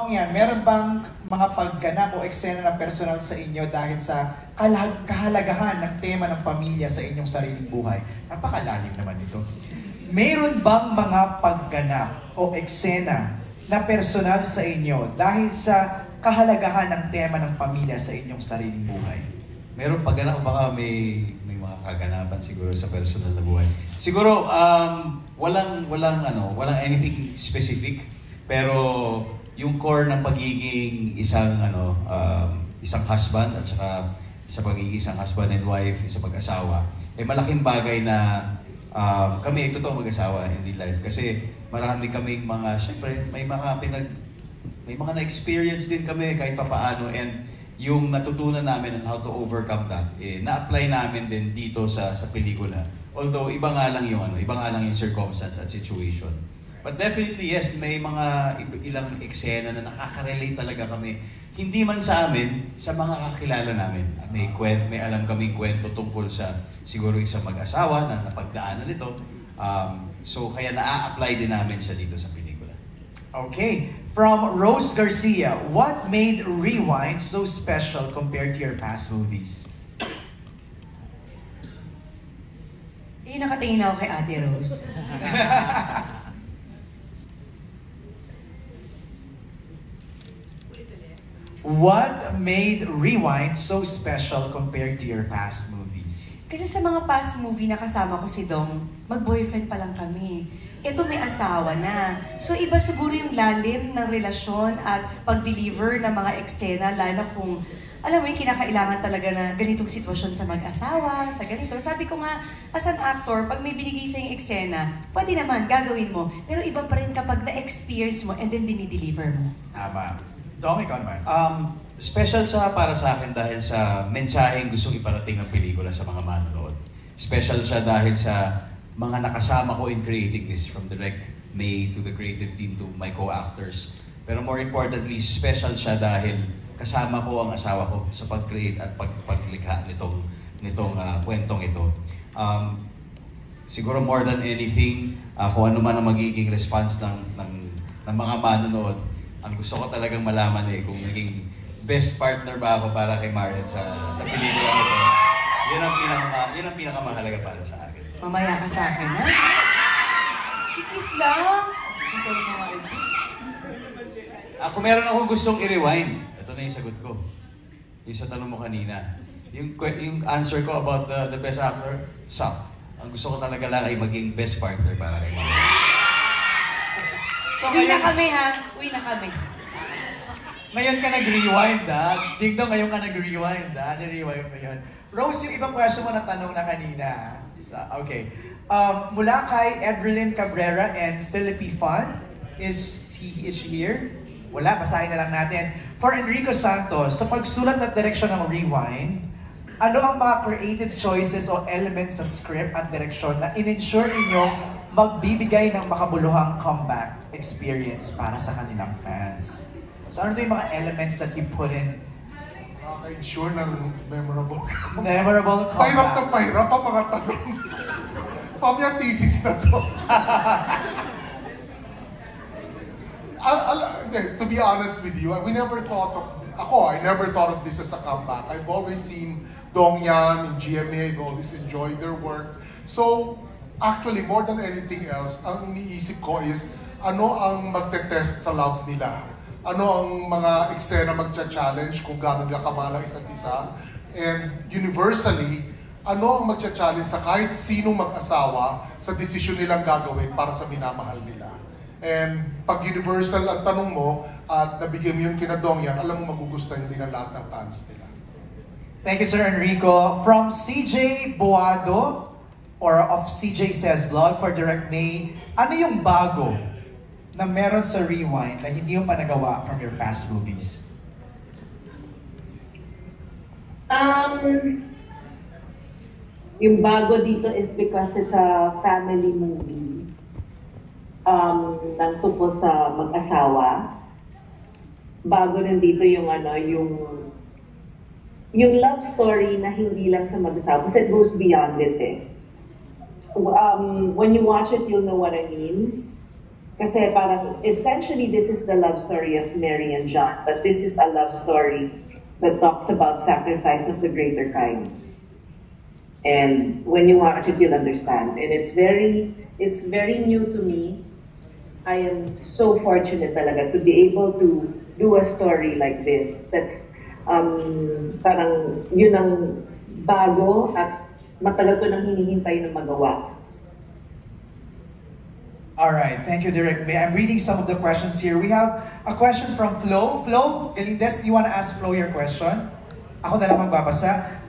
Dong yan, meron bang mga pagganap o eksena na personal sa inyo dahil sa kahalagahan ng tema ng pamilya sa inyong sariling buhay? Napakalalim naman ito. Meron bang mga pagganap o eksena na personal sa inyo dahil sa kahalagahan ng tema ng pamilya sa inyong sariling buhay? Meron pagganap, baka may mga kaganapan siguro sa personal na buhay. Siguro walang anything specific, pero yung core ng pagiging isang husband at saka sa pagiging isang husband and wife, isang pag-asawa, malaking bagay na kami totoo mag-asawa in real life kasi marami kaming syempre may mga na-experience din kami kahit papaano, and yung natutunan namin on how to overcome that, na-apply namin din dito sa pelikula. Although iba nga lang yung circumstance at situation. But definitely yes, may mga ilang eksena na nakaka-relate talaga kami. Hindi man sa amin, sa mga kakilala namin. May alam kaming kwento tungkol sa siguro isang mag-asawa na napagdaanan nito. So kaya na-apply din namin siya dito sa pelikula. Okay, from Rose Garcia, what made Rewind so special compared to your past movies? Nakatingin ako kay Ate Rose. What made Rewind so special compared to your past movies? Kasi sa mga past movie na kasama ko si Dong, mag-boyfriend pa lang kami. Ito may asawa na. So iba siguro yung lalim ng relasyon at pag-deliver ng mga eksena, lalo kung alam mo yung kinakailangan talaga na ganitong sitwasyon sa mag-asawa, sa ganito. Sabi ko nga, as an actor, pag may binigay sa yung eksena, pwede naman, gagawin mo. Pero iba pa rin kapag na-experience mo and then dinideliver mo. Tama. Dong, ikaw naman. Special siya para sa akin dahil sa mensaheng gustong iparating ng pelikula sa mga manonood. Special siya dahil sa mga nakasama ko in creating this, from Direct May to the creative team to my co-actors. Pero more importantly, special siya dahil kasama ko ang asawa ko sa pag-create at paglikha nitong kwentong ito. Siguro more than anything, kung ano man ang magiging response ng mga manonood, ang gusto ko talagang malaman kung naging best partner ba ako para kay Marian sa pelikula nito. Yun ang pinakamahalaga para sa akin. Mamaya ka sa akin, ha? Kikis lang. Ito na mga rin. Kung meron akong gustong i-rewind, ito na yung sagot ko. Yung sa tanong mo kanina. Yung answer ko about the best actor, suck. Ang gusto ko talaga lang ay maging best partner para kay Marian. So, uwi na kami, ha? Uwi na kami. Ngayon ka nag-rewind, ha? Dingdong, ngayon ka nag-rewind, ha? Ni-rewind mo yun. Rose, yung ibang question mo na tanong na kanina. Okay. Mula kay Edrelyn Cabrera and Philippi Fun, is she here? Wala, basahin na lang natin. For Enrico Santos, sa pagsulat at direksyon ng Rewind, ano ang mga creative choices o elements sa script at direksyon na in-ensure ninyong magbibigay ng makabuluhang comeback experience para sa kanilang fans? So ano yung mga elements that you put in? Nakaka-ensure ng memorable comeback. Memorable comeback. Pahirap na pahirap ang mga tanong. Pamaya thesis na to. To be honest with you, we never thought of, I never thought of this as a comeback. I've always seen Dong Yan in GMA, I've always enjoyed their work. So, actually, more than anything else, ang iniisip ko is, ano ang magte-test sa love nila? Ano ang mga eksena magcha-challenge kung gano'n nila kamahal ang isa't isa? And universally, ano ang magcha-challenge sa kahit sinong mag-asawa sa desisyon nilang gagawin para sa minamahal nila? And pag universal ang tanong mo at nabigyan mo yung kinadong yan, alam mo magugustuhan din ang lahat ng fans nila. Thank you, Sir Enrico. From CJ Boado, or of CJ Says Vlog for Direct May, ano yung bago na meron sa Rewind na hindi yung pa nagawa from your past movies? Yung bago dito is because it's a family movie. Nang tungkol sa mag-asawa. Bago rin dito yung yung love story na hindi lang sa mag-asawa. Kasi it goes beyond it. When you watch it, you'll know what I mean. Kasi parang, essentially, this is the love story of Mary and John, but this is a love story that talks about sacrifice of the greater kind. And when you watch it, you'll understand. And it's very new to me. I am so fortunate talaga to be able to do a story like this. That's parang yun ang bago at matagal ko nang hinihintay na magawa. All right, thank you, Direk May. I'm reading some of the questions here. We have a question from Flo. Flo, Galindes, you want to ask Flo your question? Ako na lang magbabasa.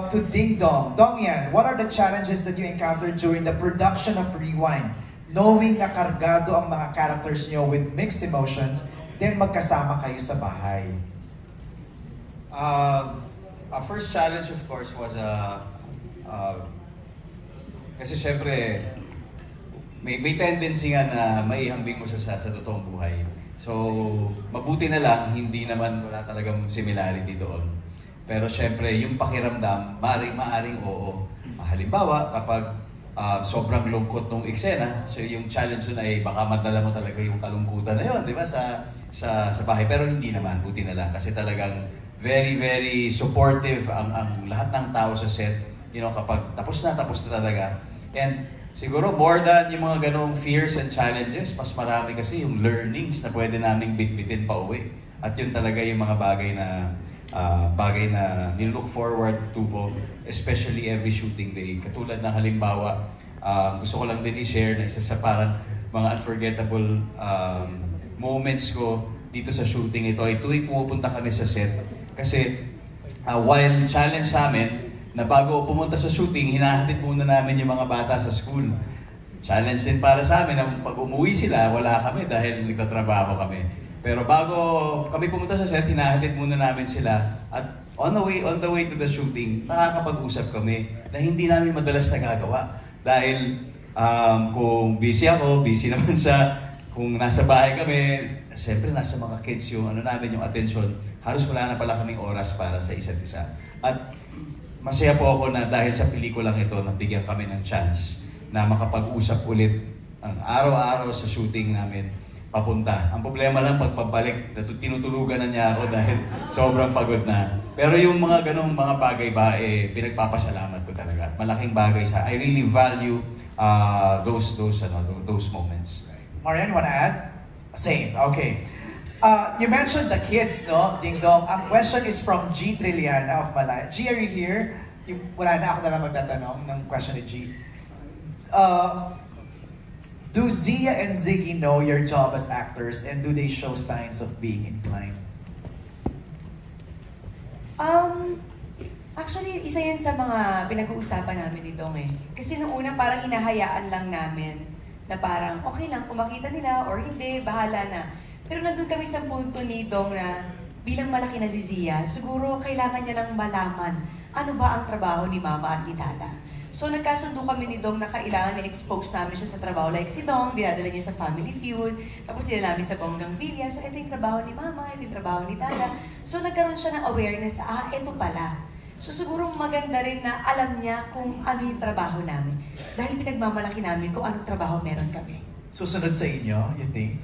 To Ding Dong. Dong Yan, what are the challenges that you encountered during the production of Rewind? Knowing na kargado ang mga characters niyo with mixed emotions, then magkasama kayo sa bahay. Our first challenge, of course, was kasi syempre, may tendency nga na maihambing mo sa totoong buhay. So, mabuti na lang, hindi naman wala talagang similarity doon. Pero syempre, yung pakiramdam, maaring oo. Halimbawa, kapag sobrang lungkot nung eksena, so yung challenge nun ay baka madala mo talaga yung kalungkutan na yun, di ba, sa bahay. Pero hindi naman, buti na lang. Kasi talagang very, very supportive ang lahat ng tao sa set. You know, kapag tapos na talaga. And siguro more than yung mga ganong fears and challenges, mas marami kasi yung learnings na pwede naming bitbitin pa uwi. At yun talaga yung mga bagay na nilook forward to ko, especially every shooting day. Katulad ng halimbawa, gusto ko lang din i-share na isa sa parang mga unforgettable moments ko dito sa shooting ito ay tuwing pumupunta kami sa set. Kasi while challenge sa amin, na bago pumunta sa shooting, hinahatid muna namin yung mga bata sa school. Challenge din para sa amin na pag umuwi sila, wala kami dahil nagtatrabaho kami. Pero bago kami pumunta sa set, hinahatid muna namin sila. At on the way to the shooting, nakakapag-usap kami na hindi namin madalas nagagawa. Dahil kung busy ako, busy naman siya. Kung nasa bahay kami, siyempre nasa mga kids yung namin, yung attention. Halos wala na pala kaming oras para sa isa't isa. At masaya po ako na dahil sa pelikulang ito, nabigyan kami ng chance na makapag-usap ulit ang araw-araw sa shooting namin papunta. Ang problema lang pagpabalik, tinutulugan na niya ako dahil sobrang pagod na. Pero yung mga ganong mga bagay ba, pinagpapasalamat ko talaga. Malaking bagay I really value those moments. Marian, wanna add? Same, okay. You mentioned the kids, no? Ding Dong. Ang question is from G. Trilliana of Malaya. G, are you here? Wala na, ako na lang magtatanong ng question ni G. Do Zia and Ziggy know your job as actors and do they show signs of being inclined? Actually, isa yan sa mga pinag-uusapan namin ni Dong eh. Kasi nung una parang hinahayaan lang namin na parang okay lang kung makita nila or hindi, bahala na. Pero nandun kami sa punto ni Dong na bilang malaki na si Zia, siguro kailangan niya nang malaman ano ba ang trabaho ni Mama at ni Tata. So nagkasundo kami ni Dong na kailangan na-expose namin siya sa trabaho. Like si Dong, dinadala niya sa Family Feud, tapos dinala namin sa Bonggang Villa. So ito yung trabaho ni Mama, ito yung trabaho ni Tata. So nagkaroon siya ng awareness, ito pala. So siguro maganda rin na alam niya kung ano yung trabaho namin. Dahil pinagmamalaki namin kung anong trabaho meron kami. Susunod sa inyo, you think?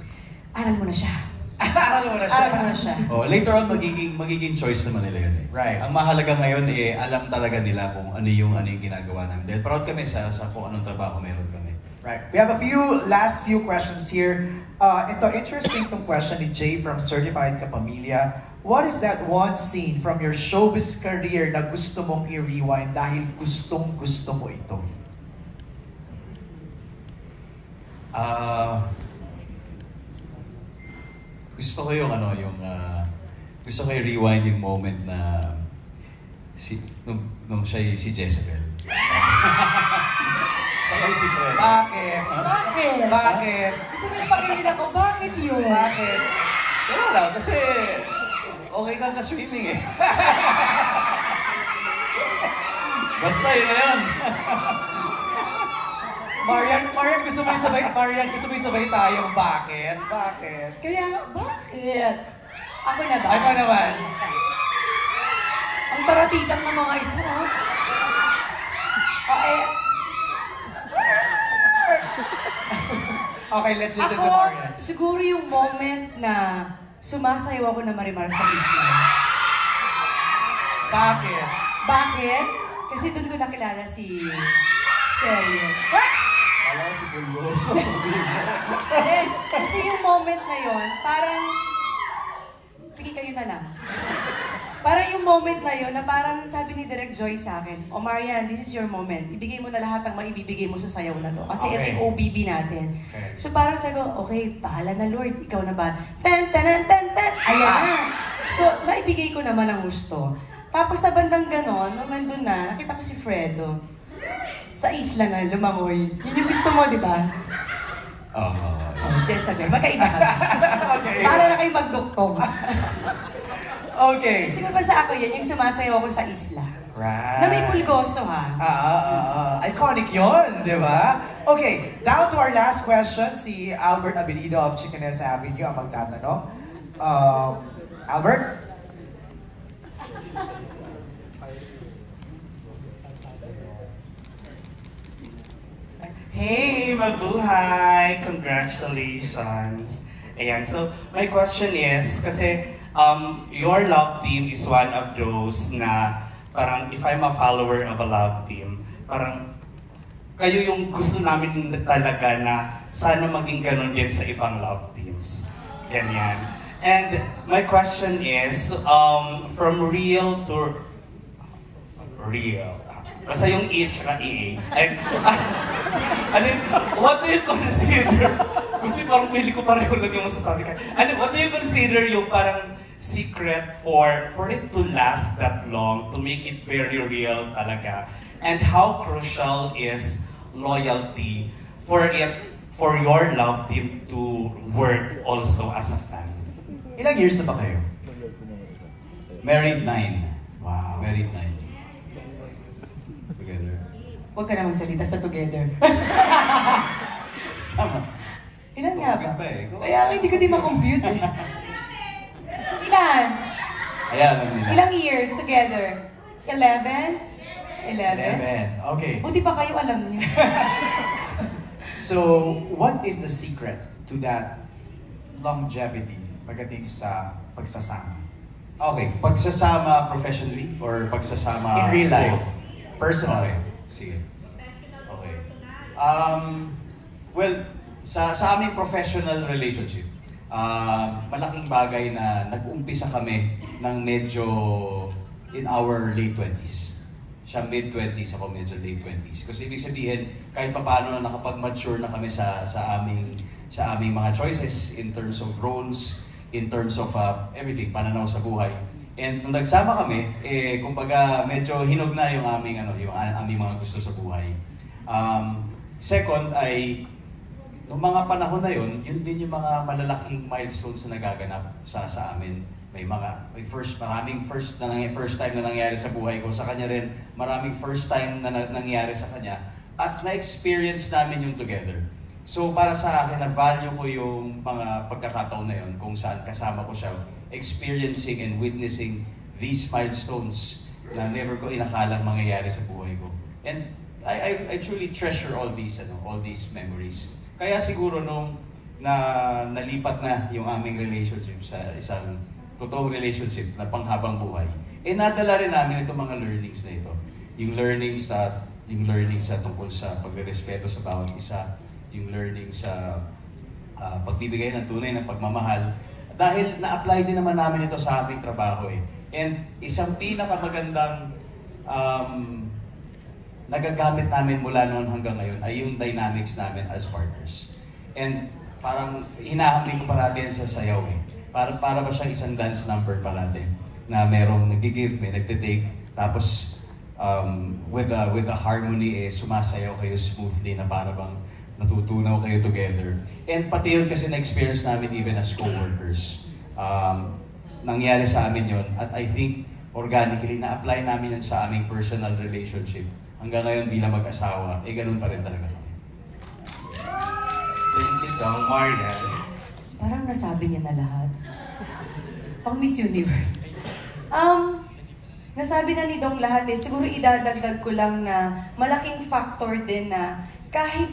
Aral mo na siya. Aral mo na siya. Aral mo na siya. Later on, magiging choice naman nila yun eh. Right. Ang mahalaga ngayon alam talaga nila kung ano yung ginagawa namin. Dahil proud kami sa kung anong trabaho meron kami. Right. We have a last few questions here. Ito, interesting tong question ni Jay from Certified Kapamilya. What is that one scene from your showbiz career na gusto mong i-rewind dahil gustong-gusto mo ito? Gusto ko gusto ko i-rewind yung moment na nung siya si Jezebel. Parang si Fred. Bakit? Bakit? Bakit? Gusto mo napakingin ako, bakit yun? Bakit? Wala lang, kasi okay kang ka-swimming eh. Basta yun na yun. Marian, gusto mo isabay tayong bakit? Bakit? Kaya, bakit? Ako na ba? Ako naman. Ang taratitan ng mga ito, ha? Okay, let's listen Ako, to Marian. siguro yung moment na sumasayaw ako na Marimar sa isla. Bakit? Bakit? Kasi doon ko nakilala si Seryo. Wala si Bulgo. Sasabihin mo. Kasi yung moment na yon, parang... Sige, kayo na lang. Parang yung moment na yon na parang sabi ni Direk Joy sa akin, "O Marian, this is your moment. Ibigay mo na lahat ng maibibigay mo sa sayaw na to. Kasi ito Okay. yung OBB natin." Okay. So parang sabi ko, okay, bahala na Lord, ikaw na ba? Tan, tan, tan, tan. Ayan na. So, naibigay ko naman ang gusto. Tapos sa bandang ganon, nung nandun na, nakita ko si Fredo. Sa isla na, lumangoy. Yun yung gusto mo, di ba? Oh, Jezabel, magkaiba ka. Okay. Bahala na kayo magduktong. Okay. Siguro ba sa ako yan, yung sumasayaw ako sa isla. Right. Na may pulgoso ha. Iconic yun, di ba? Okay, down to our last question. Si Albert Abelido of Chickeness Avenue ang magtatanong. Albert? Hey, mabuhay! Congratulations! Ayan, so my question is, kasi your love team is one of those na parang if I'm a follower of a love team, parang kayo yung gusto namin talaga na sana maging ganun din sa ibang love teams. Ganyan. And my question is, from real to real. Basta yung E tsaka EA. And, what do you consider? Kasi parang pili ko pareho lang yung masasabi ka. What do you consider yung parang secret for it to last that long, to make it very real talaga? And how crucial is loyalty for your love team to work also as a family? Ilang years na ba kayo? Married 9. Wow. Married 9. Together. Huwag ka na magsalita sa together. Tama. Ilan nga ba? Compute pa eh. Kaya hindi ko din makompute eh. Ilan? Ayan, alam nila. Ilang years together? 11? 11? Okay. Buti pa kayo alam niyo. So, what is the secret to that longevity pagdating sa pagsasama? Okay, pagsasama professionally or pagsasama In real life. Okay. Personally. Sige. Okay. Well, sa aming professional relationship, malaking bagay na nag-umpisa kami ng medyo in our late 20s. Siya mid-20s, ako medyo late 20s. Kasi ibig sabihin, kahit papaano na nakapag-mature na kami sa aming mga choices in terms of roles, in terms of everything, pananaw sa buhay. And nung nagsama kami, kumbaga medyo hinog na yung aming mga gusto sa buhay. Second ay noong mga panahon na yun din yung mga malalaking milestones na nagaganap sa amin. Maraming first time na nangyari sa buhay ko. Sa kanya rin, maraming first time na nangyari sa kanya. At na-experience namin yung together. So para sa akin, na-value ko yung mga pagkakataon na yun kung saan kasama ko siya, experiencing and witnessing these milestones na never ko inakalang mangyayari sa buhay ko. And I truly treasure all these memories. Kaya siguro nung nalipat na yung aming relationship sa isang totoong relationship na panghabang buhay, nadala rin namin itong mga learnings na ito. Yung learnings sa tungkol sa pagrerespeto sa bawat isa, yung learnings sa pagbibigay ng tunay ng pagmamahal. Dahil na-apply din naman namin ito sa aming trabaho eh. And isang pinakamagandang nagagamit namin mula noon hanggang ngayon ay yung dynamics namin as partners. And parang hinahambing ko parati yan sa sayaw eh. Para ba siyang isang dance number parati na merong nag-give, may nagtitake, tapos with the harmony sumasayaw kayo smoothly na para bang natutunaw kayo together. And pati yun kasi na-experience namin even as co-workers. Nangyari sa amin yun at I think organically na-apply namin yun sa aming personal relationship. Hanggang ngayon bilang mag-asawa, ganun pa rin talaga kami. Thank you so much, Marian. Parang nasabi niya na lahat. Pang Miss Universe. Nasabi na ni Dong lahat eh. Siguro idadagdag ko lang na malaking factor din na kahit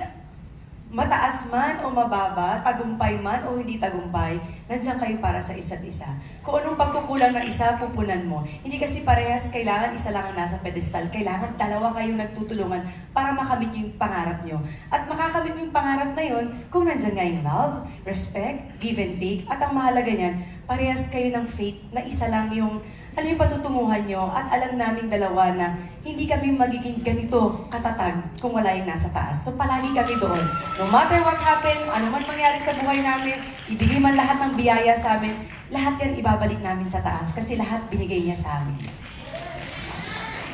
mataas man o mababa, tagumpay man o hindi tagumpay, nandiyan kayo para sa isa't isa. Kung anong pagkukulang ng isa, pupunan mo. Hindi kasi parehas kailangan isa lang ang nasa pedestal. Kailangan dalawa kayong nagtutulungan para makamit yung pangarap nyo. At makakamit yung pangarap na yun kung nandiyan nga yung love, respect, give and take. At ang mahalaga niyan, parehas kayo ng faith na isa lang yung alam yung patutunguhan nyo at alam naming dalawa na hindi kami magiging ganito katatag kung wala yung nasa taas. So palagi kami doon. No matter what happen, ano man mangyari sa buhay namin, ibigay man lahat ng biyaya sa amin, lahat yan ibabalik namin sa taas kasi lahat binigay niya sa amin.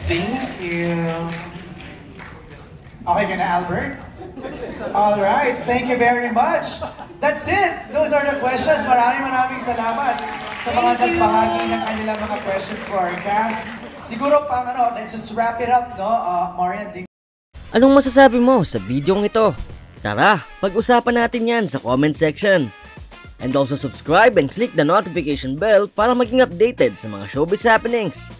Thank you. Okay ka na, Albert? Alright, thank you very much. That's it. Those are the questions. Maraming salamat sa mga nagbahagi ng kanilang mga questions for our cast. Siguro pang let's just wrap it up, no? Marian, anong masasabi mo sa videong ito? Tara, pag-usapan natin yan sa comment section. And also subscribe and click the notification bell para maging updated sa mga showbiz happenings.